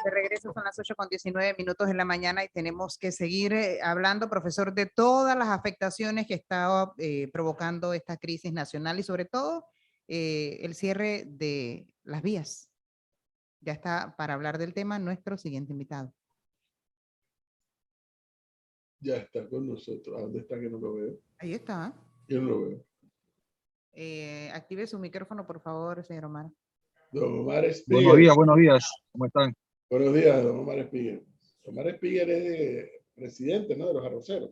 De regreso son las 8:19 de la mañana y tenemos que seguir hablando, profesor, de todas las afectaciones que está provocando esta crisis nacional y sobre todo el cierre de las vías. Ya está para hablar del tema nuestro siguiente invitado. Ya está con nosotros. ¿A dónde está que no lo veo? Ahí está. Yo no lo veo. Active su micrófono, por favor, señor Omar. Don Omar Espíguer. Buenos días. ¿Cómo están? Buenos días, don Omar Espíguer. Omar Espíguer es presidente, ¿no?, de los arroceros.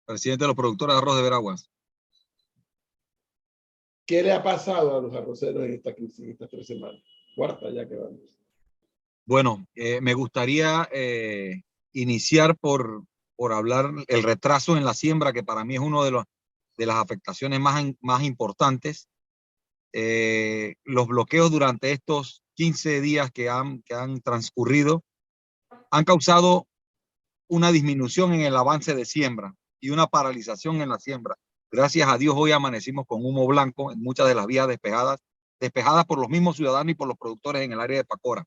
Presidente de los productores de arroz de Veraguas. ¿Qué le ha pasado a los arroceros en esta crisis, en estas 3 semanas? Cuarta ya que vamos. Bueno, me gustaría iniciar por hablar el retraso en la siembra, que para mí es uno de las afectaciones más importantes. Los bloqueos durante estos 15 días que han transcurrido han causado una disminución en el avance de siembra y una paralización en la siembra. Gracias a Dios hoy amanecimos con humo blanco en muchas de las vías despejadas por los mismos ciudadanos y por los productores en el área de Pacora.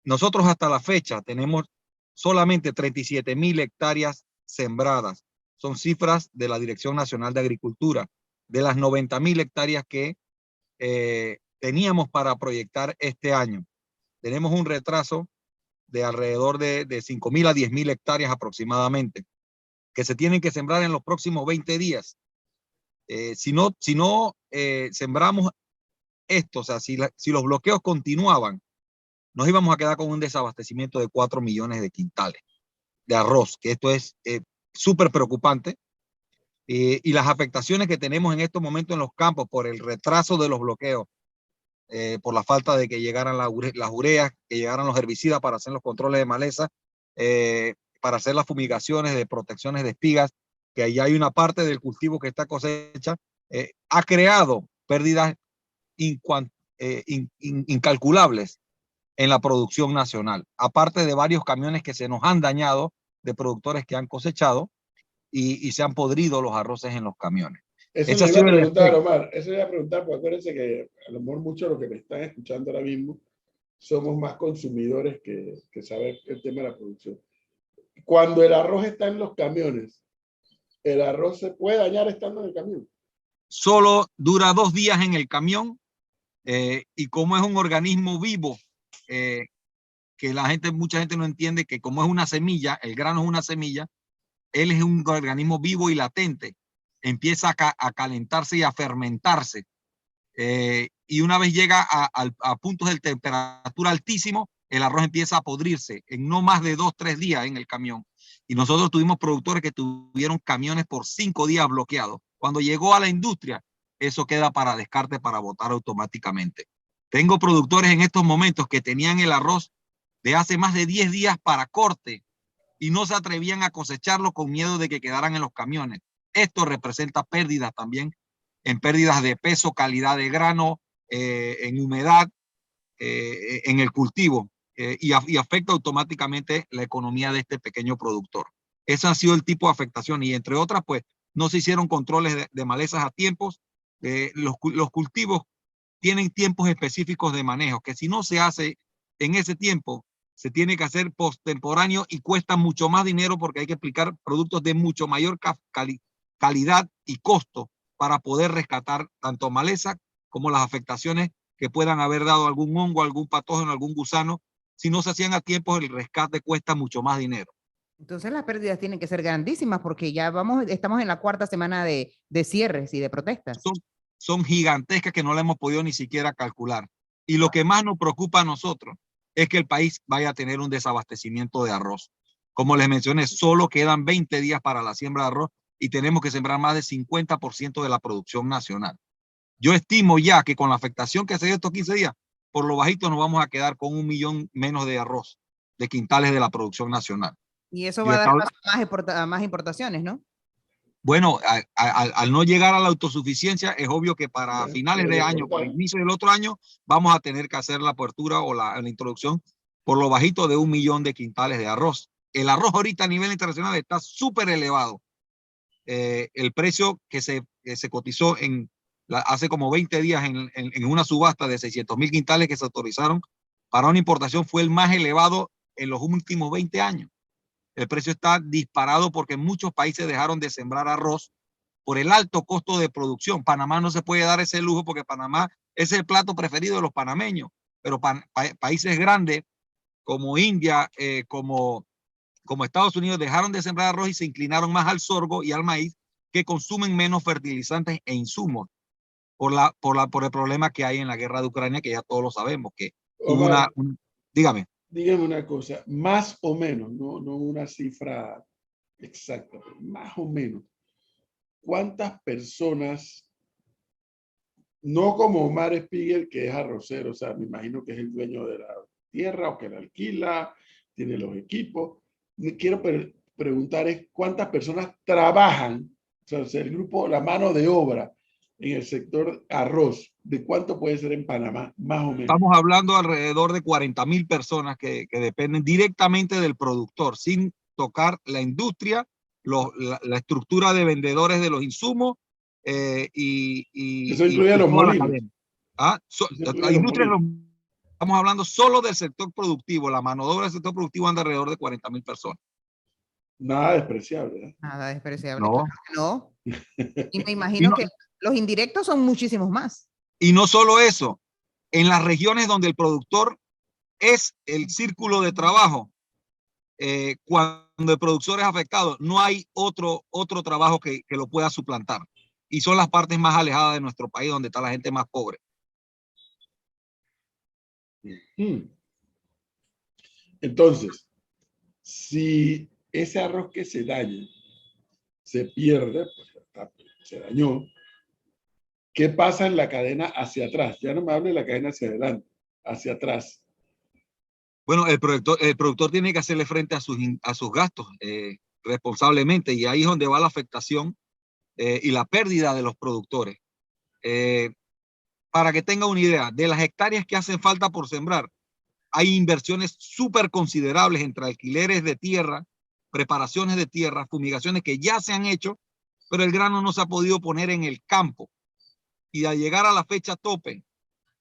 Nosotros hasta la fecha tenemos solamente 37.000 hectáreas sembradas. Son cifras de la Dirección Nacional de Agricultura, de las 90.000 hectáreas que teníamos para proyectar este año. Tenemos un retraso de alrededor de 5.000 a 10.000 hectáreas aproximadamente, que se tienen que sembrar en los próximos 20 días. Si no sembramos esto, o sea, si los bloqueos continuaban, nos íbamos a quedar con un desabastecimiento de 4 millones de quintales de arroz, que esto es súper preocupante. Y las afectaciones que tenemos en estos momentos en los campos por el retraso de los bloqueos, por la falta de que llegaran las ureas, que llegaran los herbicidas para hacer los controles de maleza, para hacer las fumigaciones de protecciones de espigas, que ahí hay una parte del cultivo que está cosecha, ha creado pérdidas incalculables en la producción nacional, aparte de varios camiones que se nos han dañado de productores que han cosechado y se han podrido los arroces en los camiones. Eso le iba a preguntar, Omar, eso le iba a preguntar, porque acuérdense que a lo mejor muchos de los que me están escuchando ahora mismo somos más consumidores que saber el tema de la producción. Cuando el arroz está en los camiones, ¿el arroz se puede dañar estando en el camión? Solo dura 2 días en el camión y como es un organismo vivo, que mucha gente no entiende que como es una semilla, el grano es una semilla, él es un organismo vivo y latente, empieza a calentarse y a fermentarse. Y una vez llega a puntos de temperatura altísimo, el arroz empieza a podrirse en no más de 2-3 días en el camión. Y nosotros tuvimos productores que tuvieron camiones por 5 días bloqueados. Cuando llegó a la industria, eso queda para descarte, para botar automáticamente. Tengo productores en estos momentos que tenían el arroz de hace más de 10 días para corte y no se atrevían a cosecharlo con miedo de que quedaran en los camiones. Esto representa pérdidas también, en pérdidas de peso, calidad de grano, en humedad, en el cultivo, y afecta automáticamente la economía de este pequeño productor. Ese ha sido el tipo de afectación y entre otras, pues no se hicieron controles de malezas a tiempos. Los cultivos tienen tiempos específicos de manejo, que si no se hace en ese tiempo, se tiene que hacer postemporáneo y cuesta mucho más dinero porque hay que aplicar productos de mucho mayor calidad y costo para poder rescatar tanto maleza como las afectaciones que puedan haber dado algún hongo, algún patógeno, algún gusano. Si no se hacían a tiempo, el rescate cuesta mucho más dinero. Entonces las pérdidas tienen que ser grandísimas porque ya estamos en la 4ª semana de cierres y de protestas. Son gigantescas que no la hemos podido ni siquiera calcular. Y lo que más nos preocupa a nosotros es que el país vaya a tener un desabastecimiento de arroz. Como les mencioné, solo quedan 20 días para la siembra de arroz y tenemos que sembrar más del 50% de la producción nacional. Yo estimo ya que con la afectación que se dio estos 15 días, por lo bajito nos vamos a quedar con 1 millón menos de arroz, de quintales de la producción nacional. Y eso va a dar paso a más importaciones, ¿no? Bueno, al no llegar a la autosuficiencia, es obvio que para finales de año, para el inicio del otro año, vamos a tener que hacer la apertura o la introducción por lo bajito de 1 millón de quintales de arroz. El arroz ahorita a nivel internacional está súper elevado. El precio que se cotizó hace como 20 días en una subasta de 600.000 quintales que se autorizaron, para una importación fue el más elevado en los últimos 20 años. El precio está disparado porque muchos países dejaron de sembrar arroz por el alto costo de producción. Panamá no se puede dar ese lujo porque Panamá es el plato preferido de los panameños, pero países grandes como India, como Estados Unidos, dejaron de sembrar arroz y se inclinaron más al sorgo y al maíz, que consumen menos fertilizantes e insumos por el problema que hay en la guerra de Ucrania, que ya todos lo sabemos, que hubo Omar, dígame. dígame una cosa, más o menos, no una cifra exacta, pero más o menos, ¿cuántas personas, no como Omar Spiegel, que es arrocero, o sea, me imagino que es el dueño de la tierra o que la alquila, tiene los equipos? Quiero preguntar es cuántas personas trabajan, o sea, el grupo, la mano de obra en el sector arroz, ¿de cuánto puede ser en Panamá, más o menos? Estamos hablando alrededor de 40,000 personas que dependen directamente del productor, sin tocar la industria, la estructura de vendedores de los insumos Eso incluye los toda la molinos. cadena. La industria, estamos hablando solo del sector productivo. La mano de obra del sector productivo anda alrededor de 40,000 personas. Nada despreciable, ¿eh? Nada despreciable. No. Claro que no. Y me imagino que los indirectos son muchísimos más. Y no solo eso, en las regiones donde el productor es el círculo de trabajo, cuando el productor es afectado, no hay otro trabajo que lo pueda suplantar. Y son las partes más alejadas de nuestro país, donde está la gente más pobre. Entonces, si ese arroz que se daña se pierde, pues se dañó, ¿qué pasa en la cadena hacia atrás? Ya no me hable de la cadena hacia adelante, hacia atrás. Bueno, el productor tiene que hacerle frente a sus gastos responsablemente, y ahí es donde va la afectación y la pérdida de los productores. Para que tenga una idea, de las hectáreas que hacen falta por sembrar, hay inversiones súper considerables entre alquileres de tierra, preparaciones de tierra, fumigaciones que ya se han hecho, pero el grano no se ha podido poner en el campo. Y al llegar a la fecha tope,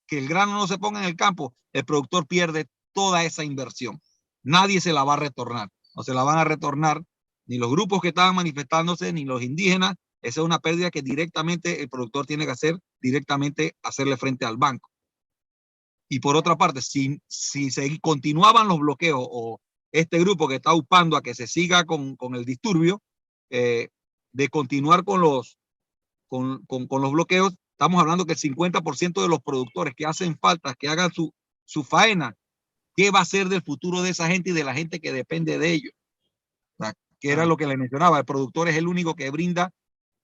que el grano no se ponga en el campo, el productor pierde toda esa inversión. Nadie se la va a retornar. No se la van a retornar ni los grupos que estaban manifestándose, ni los indígenas. Esa es una pérdida que directamente el productor tiene que directamente hacerle frente al banco. Y por otra parte, si se continuaban los bloqueos o este grupo que está upando a que se siga con el disturbio, de continuar con los bloqueos, estamos hablando que el 50% de los productores que hacen falta, que hagan su faena, ¿qué va a ser del futuro de esa gente y de la gente que depende de ellos? O sea, que era lo que le mencionaba, el productor es el único que brinda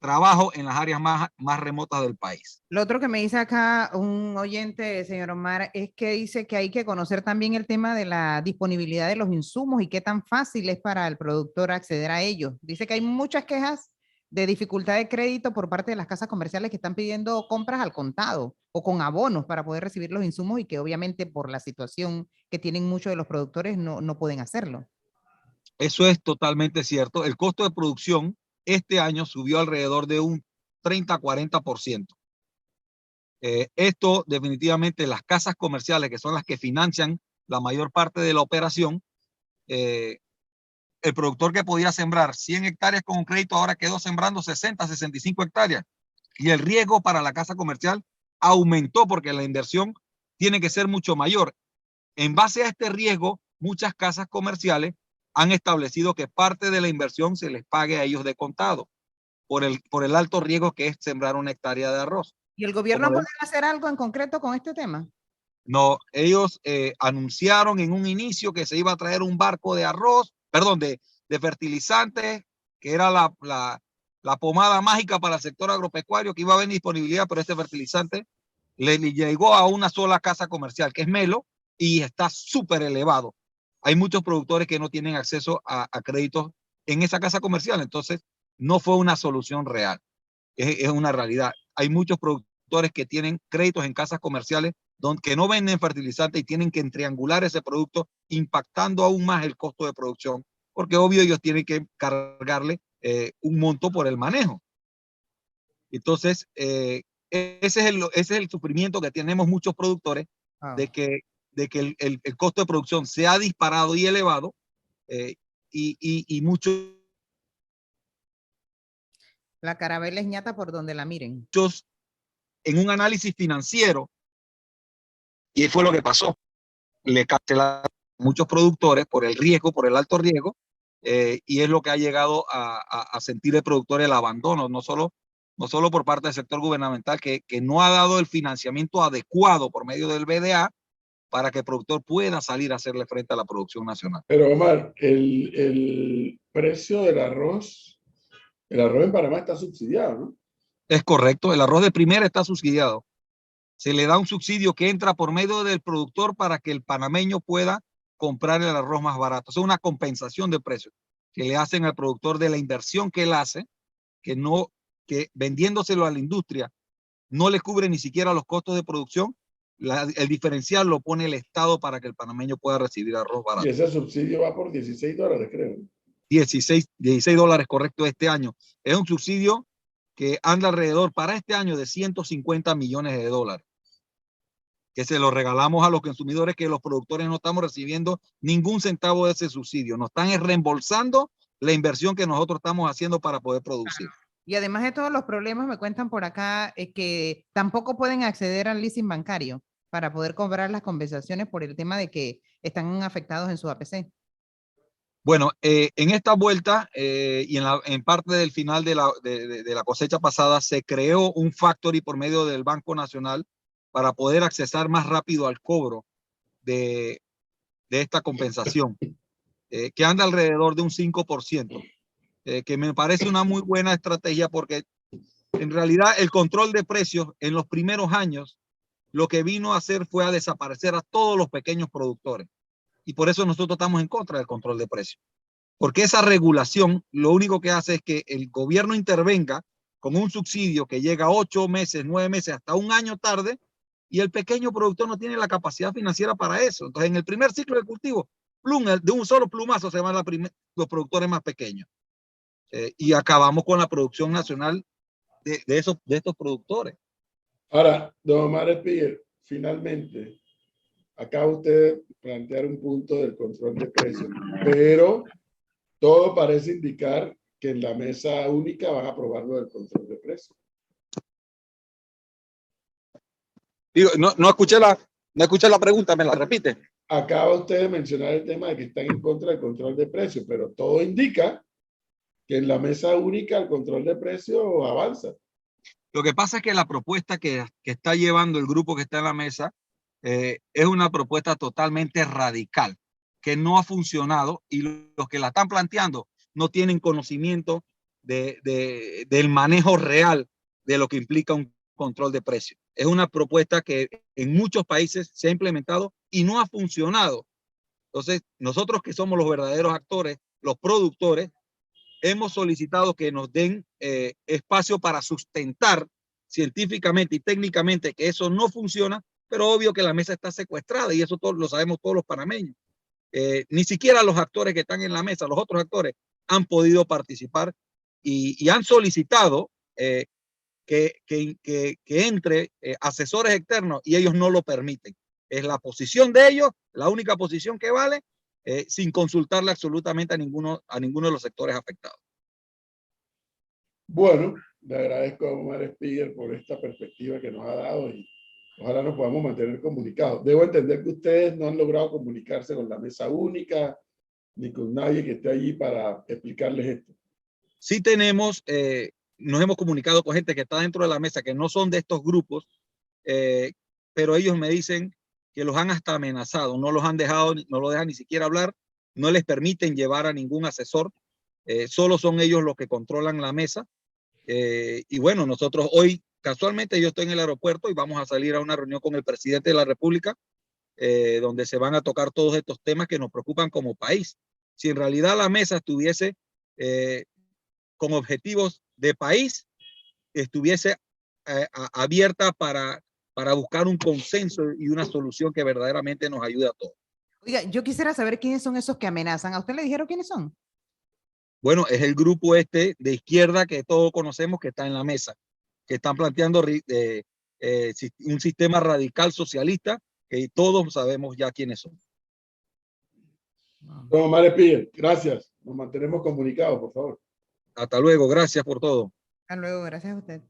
trabajo en las áreas más remotas del país. Lo otro que me dice acá un oyente, señor Omar, es que dice que hay que conocer también el tema de la disponibilidad de los insumos y qué tan fácil es para el productor acceder a ellos. Dice que hay muchas quejas de dificultad de crédito por parte de las casas comerciales que están pidiendo compras al contado o con abonos para poder recibir los insumos, y que obviamente por la situación que tienen muchos de los productores no pueden hacerlo. Eso es totalmente cierto. El costo de producción este año subió alrededor de un 30-40%. Esto definitivamente, las casas comerciales, que son las que financian la mayor parte de la operación, el productor que podía sembrar 100 hectáreas con un crédito ahora quedó sembrando 60-65 hectáreas. Y el riesgo para la casa comercial aumentó porque la inversión tiene que ser mucho mayor. En base a este riesgo, muchas casas comerciales han establecido que parte de la inversión se les pague a ellos de contado por el alto riesgo que es sembrar una hectárea de arroz. ¿Y el gobierno puede hacer algo en concreto con este tema? No, ellos anunciaron en un inicio que se iba a traer un barco de arroz, perdón, de fertilizantes, que era la pomada mágica para el sector agropecuario, que iba a haber disponibilidad, pero este fertilizante le llegó a una sola casa comercial, que es Melo, y está súper elevado. Hay muchos productores que no tienen acceso a créditos en esa casa comercial, entonces no fue una solución real. Es una realidad. Hay muchos productores que tienen créditos en casas comerciales que no venden fertilizantes y tienen que triangular ese producto, impactando aún más el costo de producción, porque obvio ellos tienen que cargarle un monto por el manejo. Entonces, ese es el sufrimiento que tenemos muchos productores, de que de que el costo de producción se ha disparado y elevado, y muchos La carabela es ñata por donde la miren. en un análisis financiero, y fue lo que pasó, le cancelaron muchos productores por el riesgo, por el alto riesgo, y es lo que ha llegado a sentir el productor el abandono, no solo por parte del sector gubernamental, que no ha dado el financiamiento adecuado por medio del BDA para que el productor pueda salir a hacerle frente a la producción nacional. Pero Omar, el precio del arroz, el arroz en Panamá está subsidiado, ¿no? Es correcto, el arroz de primera está subsidiado. Se le da un subsidio que entra por medio del productor para que el panameño pueda comprar el arroz más barato. Es una compensación de precios que le hacen al productor de la inversión que él hace, que vendiéndoselo a la industria no le cubre ni siquiera los costos de producción. El diferencial lo pone el Estado para que el panameño pueda recibir arroz barato. Y ese subsidio va por $16, creo. 16 dólares, correcto, este año. Es un subsidio que anda alrededor para este año de 150 millones de dólares, que se lo regalamos a los consumidores, que los productores no estamos recibiendo ningún centavo de ese subsidio. Nos están reembolsando la inversión que nosotros estamos haciendo para poder producir. Y además de todos los problemas, me cuentan por acá que tampoco pueden acceder al leasing bancario para poder cobrar las compensaciones por el tema de que están afectados en su APC. Bueno, en esta vuelta y en parte del final de la cosecha pasada, se creó un factory por medio del Banco Nacional para poder accesar más rápido al cobro de esta compensación, que anda alrededor de un 5%, que me parece una muy buena estrategia, porque en realidad el control de precios en los primeros años lo que vino a hacer fue a desaparecer a todos los pequeños productores. Y por eso nosotros estamos en contra del control de precios. Porque esa regulación lo único que hace es que el gobierno intervenga con un subsidio que llega 8 meses, 9 meses, hasta un año tarde, y el pequeño productor no tiene la capacidad financiera para eso. Entonces, en el primer ciclo de cultivo, de un solo plumazo se van los productores más pequeños. Y acabamos con la producción nacional de estos productores. Ahora, don Omar Espiguer, finalmente, acaba usted de plantear un punto del control de precios, pero todo parece indicar que en la mesa única van a aprobar lo del control de precios. Digo, no escuché la pregunta, ¿me la repite? Acaba usted de mencionar el tema de que están en contra del control de precios, pero todo indica que en la mesa única el control de precios avanza. Lo que pasa es que la propuesta que está llevando el grupo que está en la mesa es una propuesta totalmente radical, que no ha funcionado, y los que la están planteando no tienen conocimiento del manejo real de lo que implica un control de precios. Es una propuesta que en muchos países se ha implementado y no ha funcionado. Entonces, nosotros que somos los verdaderos actores, los productores, hemos solicitado que nos den espacio para sustentar científicamente y técnicamente que eso no funciona, pero obvio que la mesa está secuestrada, y eso lo sabemos todos los panameños. Ni siquiera los actores que están en la mesa, los otros actores, han podido participar y han solicitado que entre asesores externos, y ellos no lo permiten. Es la posición de ellos, la única posición que vale, sin consultarle absolutamente a ninguno de los sectores afectados. Bueno, le agradezco a Omar Espiguer por esta perspectiva que nos ha dado, y ojalá nos podamos mantener comunicados. Debo entender que ustedes no han logrado comunicarse con la mesa única ni con nadie que esté allí para explicarles esto. Sí nos hemos comunicado con gente que está dentro de la mesa, que no son de estos grupos, pero ellos me dicen que los han hasta amenazado, no los han dejado, no lo dejan ni siquiera hablar, no les permiten llevar a ningún asesor, solo son ellos los que controlan la mesa. Y bueno, nosotros hoy, casualmente yo estoy en el aeropuerto y vamos a salir a una reunión con el presidente de la República, donde se van a tocar todos estos temas que nos preocupan como país. Si en realidad la mesa estuviese con objetivos de país, estuviese abierta para buscar un consenso y una solución que verdaderamente nos ayude a todos. Oiga, yo quisiera saber quiénes son esos que amenazan. ¿A usted le dijeron quiénes son? Bueno, es el grupo de izquierda que todos conocemos, que está en la mesa, que están planteando un sistema radical socialista que todos sabemos ya quiénes son. Don Omar Espiguel, gracias. Nos mantenemos comunicados, por favor. Hasta luego. Gracias por todo. Hasta luego, gracias a usted.